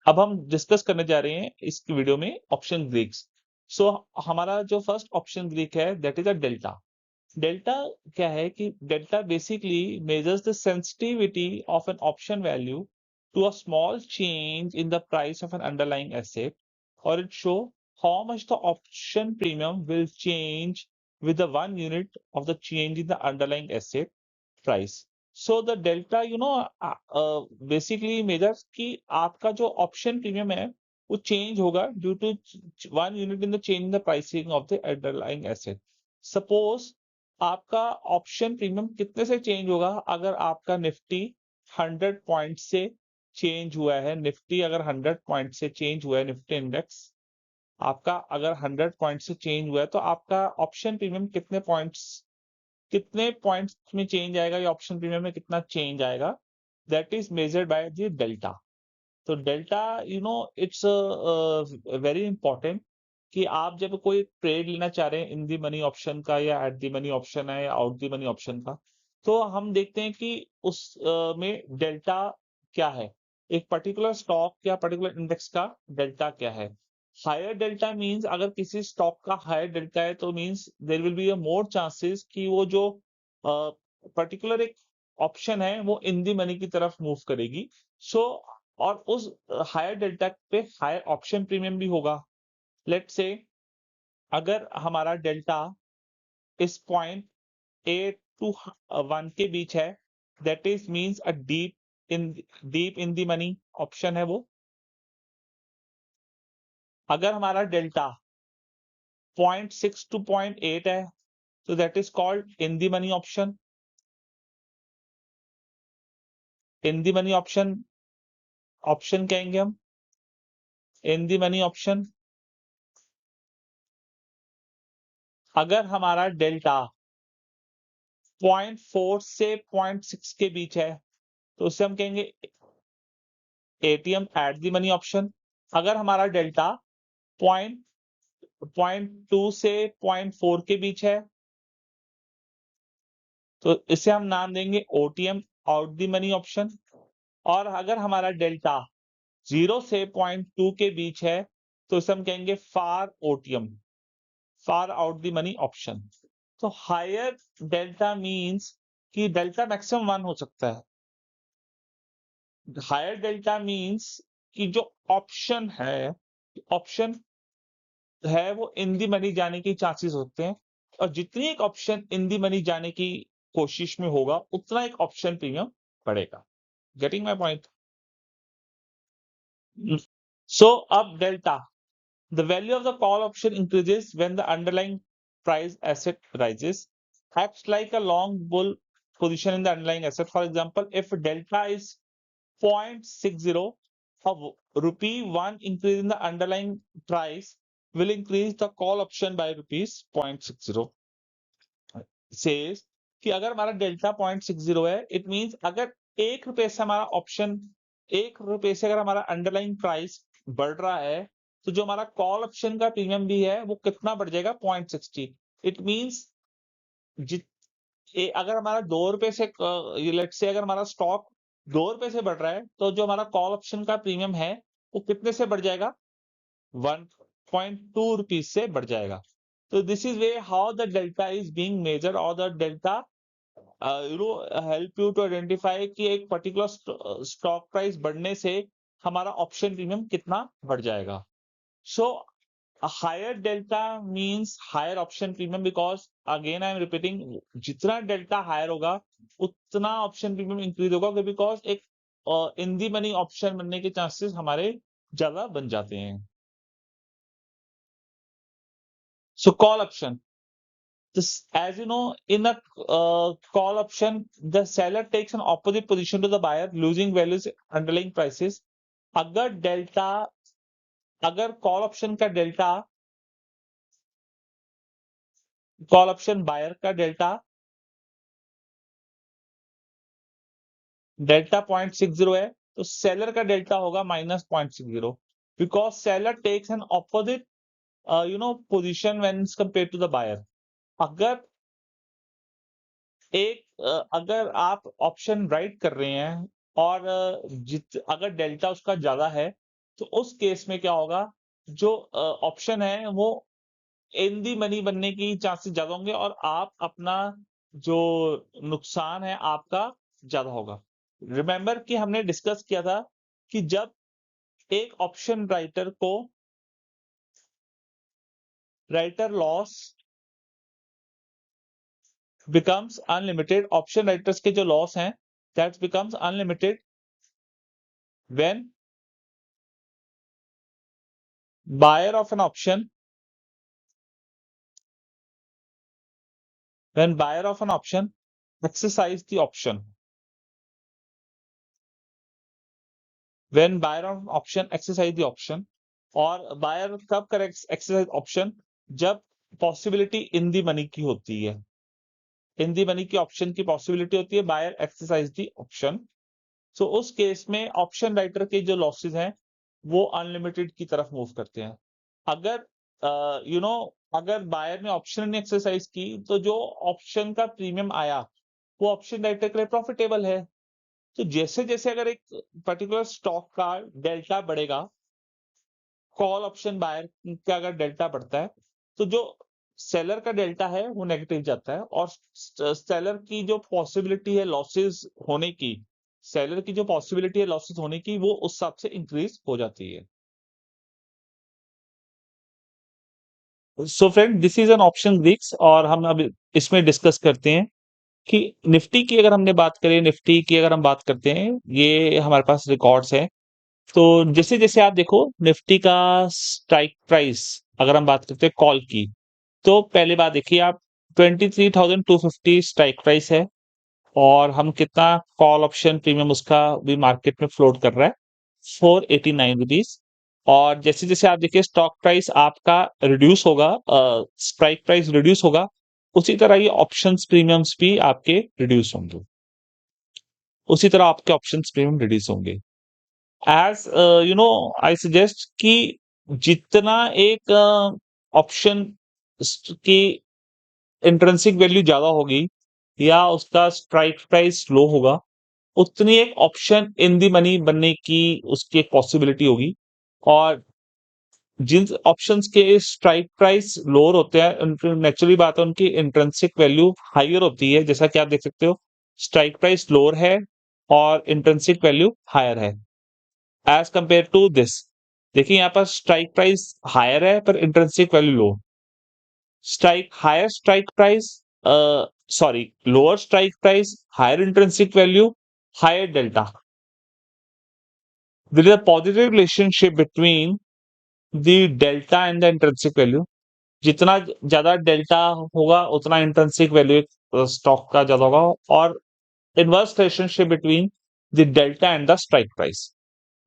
अब हम डिस्कस करने जा रहे हैं इस वीडियो में ऑप्शन ग्रीक्स। सो हमारा जो फर्स्ट ऑप्शन ग्रीक है that is a delta. Delta क्या है कि delta basically measures the sensitivity of an option value to a small change in the price of an underlying asset और it show how much the option premium will change with the 1 unit of the change in the underlying asset price. So the delta basically measures कि आपका जो option premium है वो change होगा due to 1 unit in the change in the pricing of the underlying asset. Suppose आपका option premium कितने से change होगा अगर आपका निफ्टी 100 पॉइंट से चेंज हुआ है। निफ्टी अगर 100 पॉइंट से चेंज हुआ है, निफ्टी इंडेक्स आपका अगर 100 पॉइंट से चेंज हुआ है तो आपका ऑप्शन प्रीमियम कितने पॉइंट्स में चेंज आएगा या ऑप्शन प्रीमियम में कितना चेंज आएगा, that is measured by the delta. तो डेल्टा इट्स वेरी इंपॉर्टेंट कि आप जब कोई ट्रेड लेना चाह रहे हैं इन दी मनी ऑप्शन का या एट दी मनी ऑप्शन है या आउट दी मनी ऑप्शन का, तो हम देखते हैं कि उस में डेल्टा क्या है, एक पर्टिकुलर स्टॉक या पर्टिकुलर इंडेक्स का डेल्टा क्या है। हायर डेल्टा मींस अगर किसी स्टॉक का हायर डेल्टा है तो means there will be a more chances कि वो जो पर्टिकुलर एक ऑप्शन है वो इन दी मनी की तरफ मूव करेगी। सो और उस हायर डेल्टा पे हायर ऑप्शन प्रीमियम भी होगा। लेट से अगर हमारा डेल्टा इस पॉइंट 8 टू 1 के बीच है, that is means a deep in the money option है वो। अगर हमारा डेल्टा 0.6 टू 0.8 है तो that is called in the money option. In the money option कहेंगे हम, इन दी मनी ऑप्शन। अगर हमारा डेल्टा 0.4 से 0.6 के बीच है तो उसे हम कहेंगे ATM at the money option. अगर हमारा डेल्टा 0.2 से 0.4 के बीच है तो इसे हम नाम देंगे OTM out the money option. और अगर हमारा डेल्टा 0 से 0.2 के बीच है तो इसे हम कहेंगे far OTM, far out the money option. तो हायर डेल्टा मींस कि डेल्टा मैक्सिमम 1 हो सकता है। हायर डेल्टा मींस कि जो ऑप्शन है वो इन दी मनी जाने के चांसेस होते हैं और जितनी एक ऑप्शन इन दी मनी जाने की कोशिश में होगा उतना एक ऑप्शन प्रीमियम बढ़ेगा। Getting my point? सो अब delta, the value of the call option increases when the underlying price asset rises, acts like a long bull position in the underlying asset. For example, if delta is 0.60, a rupee 1 increase in the underlying price will increase the call option by rupees 0.60। says कि अगर हमारा delta 0.60 है, it means अगर 1 रुपए से हमारा option 1 रुपए से अगर हमारा अंडरलाइंग प्राइस बढ़ रहा है तो जो हमारा कॉल ऑप्शन का प्रीमियम भी है वो कितना बढ़ जाएगा 0.60। इट मींस अगर हमारा 2 रुपए से लेट्स से अगर हमारा स्टॉक 2 रुपए से बढ़ रहा है तो जो हमारा कॉल ऑप्शन का प्रीमियम है वो कितने से बढ़ जाएगा, 1.2 रुपीज से बढ़ जाएगा। तो this is way how the delta is being measured और the delta help you to identify कि एक पर्टिकुलर स्टॉक प्राइस बढ़ने से हमारा ऑप्शन प्रीमियम कितना बढ़ जाएगा। So higher delta means higher option premium because again I am repeating, जितना डेल्टा हायर होगा उतना ऑप्शन प्रीमियम इंक्रीज होगा बिकॉज एक इन दी मनी ऑप्शन बनने के चांसेस हमारे ज्यादा बन जाते हैं। So call option, this, as you know, in a call option, the seller takes an opposite position to the buyer, losing values underlying prices. अगर डेल्टा, अगर कॉल ऑप्शन का डेल्टा, कॉल ऑप्शन बायर का delta 0.60 है तो seller का delta होगा -0.60 because seller takes an opposite position when compare to the buyer. अगर अगर आप ऑप्शन राइट कर रहे हैं और अगर डेल्टा उसका ज्यादा है तो उस केस में क्या होगा, जो ऑप्शन है वो इन दी मनी बनने की चांसेस ज्यादा होंगे और आप अपना जो नुकसान है आपका ज्यादा होगा। रिमेंबर कि हमने डिस्कस किया था कि जब एक option writer loss becomes unlimited, option writers के जो लॉस हैं that becomes unlimited when buyer of an option when buyer of an option exercise the option when buyer of an option exercise the option और buyer कब कर exercise option, जब possibility in the money की होती है, इन the money की option की possibility होती है, बायर एक्सरसाइज दी ऑप्शन। सो उस केस में ऑप्शन राइटर के जो लॉसेस हैं वो अनलिमिटेड की तरफ मूव करते हैं। अगर अगर बायर ने ऑप्शन नहीं एक्सरसाइज की तो जो ऑप्शन का प्रीमियम आया वो ऑप्शन राइटर के लिए प्रॉफिटेबल है। तो जैसे जैसे अगर एक पर्टिकुलर स्टॉक का डेल्टा बढ़ेगा, कॉल ऑप्शन बायर का अगर डेल्टा बढ़ता है तो जो सेलर का डेल्टा है वो नेगेटिव जाता है और सेलर की जो पॉसिबिलिटी है लॉसेस होने की, सेलर की जो पॉसिबिलिटी है लॉसेस होने की वो उस हिसाब से इंक्रीज हो जाती है। So friend this is an option Greeks और हम अब इसमें डिस्कस करते हैं कि निफ्टी की अगर हमने बात करें, निफ्टी की अगर हम बात करते हैं, ये हमारे पास रिकॉर्ड्स हैं। तो जैसे जैसे आप देखो निफ्टी का स्ट्राइक प्राइस अगर हम बात करते हैं कॉल की, तो पहली बात देखिए आप 23,250 स्ट्राइक प्राइस है और हम कितना कॉल ऑप्शन प्रीमियम उसका भी मार्केट में फ्लोट कर रहा है, 489 रुपीज। और जैसे जैसे आप देखिए स्टॉक प्राइस आपका रिड्यूस होगा, स्ट्राइक प्राइस रिड्यूस होगा, उसी तरह ये ऑप्शंस प्रीमियम्स भी आपके रिड्यूस होंगे, उसी तरह आपके ऑप्शंस प्रीमियम रिड्यूस होंगे। एज आई सजेस्ट कि जितना एक ऑप्शन की इंट्रिंसिक वैल्यू ज्यादा होगी या उसका स्ट्राइक प्राइस लो होगा, उतनी एक ऑप्शन इन दी मनी बनने की उसकी एक पॉसिबिलिटी होगी। और जिन ऑप्शंस के स्ट्राइक प्राइस लोअर होते हैं, नेचुरली बात है उनकी इंट्रिंसिक वैल्यू हायर होती है, जैसा कि आप देख सकते हो स्ट्राइक प्राइस लोअर है और इंट्रिंसिक वैल्यू हायर है एज कंपेयर टू दिस। देखिए यहाँ पर स्ट्राइक प्राइस हायर है पर intrinsic value low, strike price sorry lower strike price higher intrinsic value higher delta. There is a positive relationship between the delta and the intrinsic value. जितना ज्यादा delta होगा उतना intrinsic value stock का ज्यादा होगा, और inverse relationship between the delta and the strike price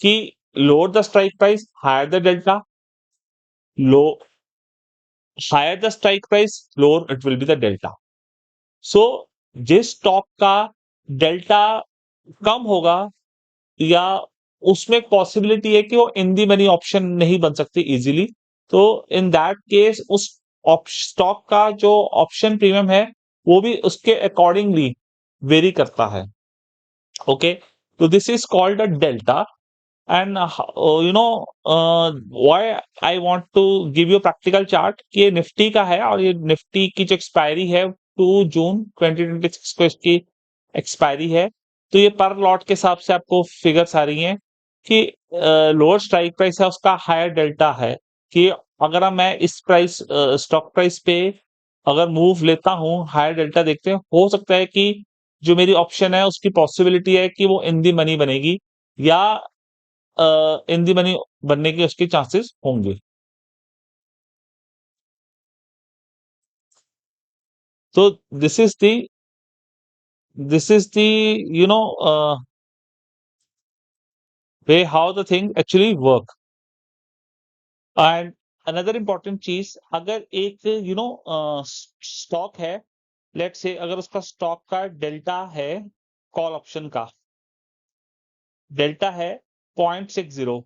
कि lower the strike price higher the delta, लो higher the strike price lower it will be the delta. So जिस stock का delta कम होगा या उसमें एक पॉसिबिलिटी है कि वो इन दी मनी ऑप्शन नहीं बन सकती इजीली, तो इन दैट केस उस स्टॉक का जो ऑप्शन प्रीमियम है वो भी उसके अकॉर्डिंगली वेरी करता है। ओके, तो this is called a delta. And why I want to give you practical chart कि ये निफ्टी का है और ये निफ्टी की जो एक्सपायरी है 2 जून 2026 को इसकी एक्सपायरी है। तो ये पर लॉट के हिसाब से आपको फिगर्स आ रही हैं कि लोअर स्ट्राइक प्राइस है उसका हायर डेल्टा है कि अगर मैं इस प्राइस स्टॉक प्राइस पे अगर मूव लेता हूं हायर डेल्टा देखते हैं, हो सकता है कि जो मेरी ऑप्शन है उसकी पॉसिबिलिटी है कि वो इन दी मनी बनेगी या इन दी मनी बनने के उसके चांसेस होंगे। तो this is the you know way how the thing actually work. And another important चीज, अगर एक स्टॉक है, लेट से अगर उसका स्टॉक का डेल्टा है, कॉल ऑप्शन का डेल्टा है 0.60,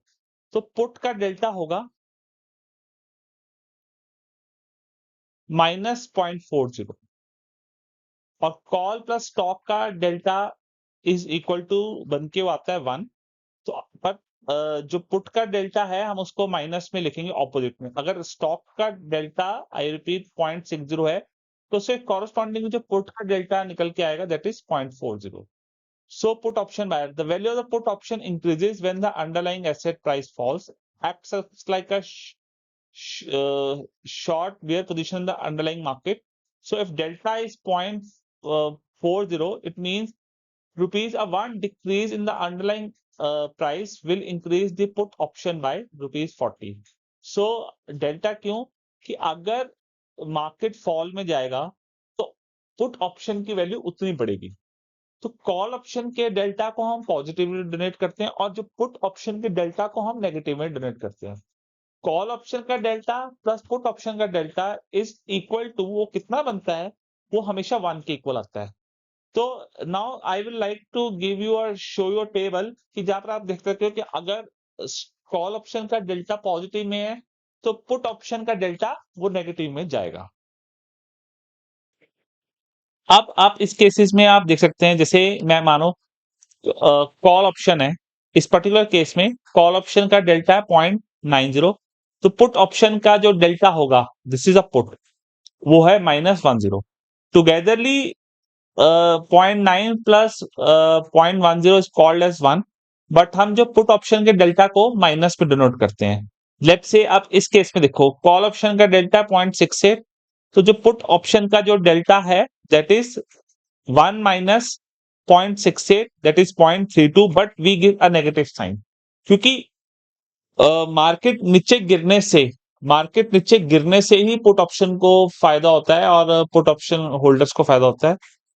तो पुट का डेल्टा होगा -0.40 और कॉल प्लस स्टॉक का डेल्टा इज इक्वल टू बन के वो आता है 1। तो बट जो पुट का डेल्टा है हम उसको माइनस में लिखेंगे ऑपोजिट में। अगर स्टॉक का डेल्टा आई रिपीट 0.60 है तो उससे कॉरस्पॉन्डिंग जो पुट का डेल्टा निकल के आएगा that is 0.40। So put option buyer, the value of the put option increases when the underlying asset price falls, acts as like a short bear position in the underlying market. So if delta is 0.40, it means rupees a 1 decrease in the underlying price will increase the put option by rupees 40. So delta क्यों कि अगर market fall में जाएगा तो put option की value उतनी बढ़ेगी। तो कॉल ऑप्शन के डेल्टा को हम पॉजिटिव में डोनेट करते हैं और जो पुट ऑप्शन के डेल्टा को हम नेगेटिव में डोनेट करते हैं। कॉल ऑप्शन का डेल्टा प्लस पुट ऑप्शन का डेल्टा इज इक्वल टू, वो कितना बनता है, वो हमेशा 1 के इक्वल आता है। तो now I will like to give you और शो योर टेबल कि जहां पर आप देख सकते हो कि अगर कॉल ऑप्शन का डेल्टा पॉजिटिव में है तो पुट ऑप्शन का डेल्टा वो नेगेटिव में जाएगा। अब आप इस केसेस में आप देख सकते हैं, जैसे मैं मानो कॉल ऑप्शन है, इस पर्टिकुलर केस में कॉल ऑप्शन का डेल्टा है 0.90, तो पुट ऑप्शन का जो डेल्टा होगा, दिस इज अ पुट, वो है -10। टुगेदरली 0.9 प्लस 0.10 इज कॉल्ड एज 1, बट हम जो पुट ऑप्शन के डेल्टा को माइनस पे डिनोट करते हैं। लेट्स से आप इस केस में देखो, कॉल ऑप्शन का डेल्टा 0.68, तो जो पुट ऑप्शन का जो डेल्टा है that is 1 minus 0.68, that is 0.32, but we give a negative sign क्योंकि मार्केट नीचे गिरने से ही पुट ऑप्शन को फायदा होता है और पुट ऑप्शन होल्डर्स को फायदा होता है।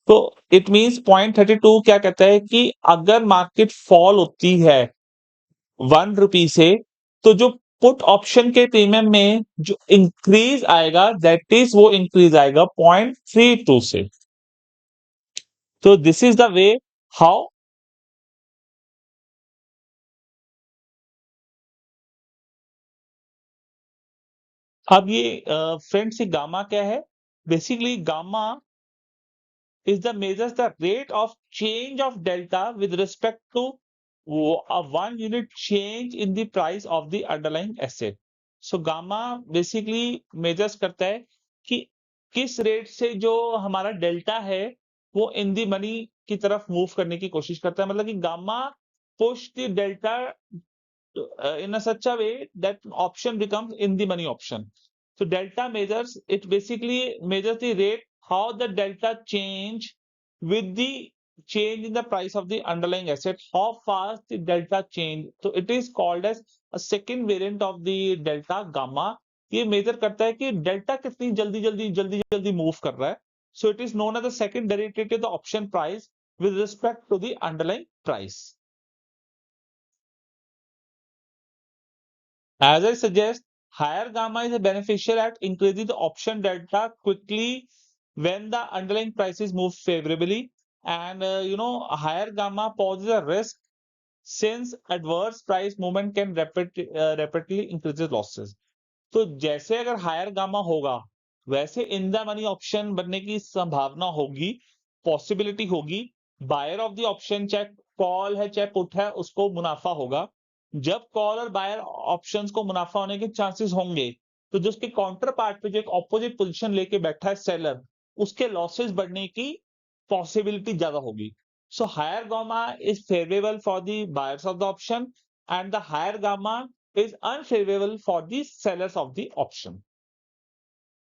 तो इट मींस 0.32 क्या कहता है कि अगर मार्केट फॉल होती है 1 रुपी से, तो जो पुट ऑप्शन के प्रीमियम में जो इंक्रीज आएगा दैट इज वो इंक्रीज आएगा 0.32 से। तो this is the way how. अब ये फ्रेंड्स, ये गामा क्या है? Basically gamma is the measures the rate of change of delta with respect to a 1 unit change in the price of the underlying asset. So gamma basically measures करता है कि किस rate से जो हमारा डेल्टा है वो इन दी मनी की तरफ मूव करने की कोशिश करता है। मतलब कि gamma push the delta in a such a way that option becomes in the money option. So delta measures, it basically measures the rate, how the delta change with the change in the price of the underlying asset, how fast the delta change. So it is called as a second variant of the delta gamma. ये major करता है कि delta कितनी जल्दी move कर रहा है। So it is known as the second derivative the option price with respect to the underlying price. As I suggest, higher gamma is beneficial at increasing the option delta quickly when the underlying prices move favorably, and higher gamma poses a risk since adverse price movement can rapidly increase losses. तो जैसे अगर higher gamma होगा वैसे in the money option बनने की संभावना होगी, possibility होगी। बायर ऑफ द ऑप्शन चाहे कॉल है चाहे पुट है उसको मुनाफा होगा। जब कॉल और बायर ऑप्शंस को मुनाफा होने के चांसेस होंगे तो जो उसके काउंटर पार्ट पे जो एक ऑपोजिट पोजीशन लेके बैठा है सेलर, उसके लॉसेस बढ़ने की पॉसिबिलिटी ज्यादा होगी। So higher gamma is favourable for the buyers of the option and the higher gamma is unfavorable for the sellers of the option.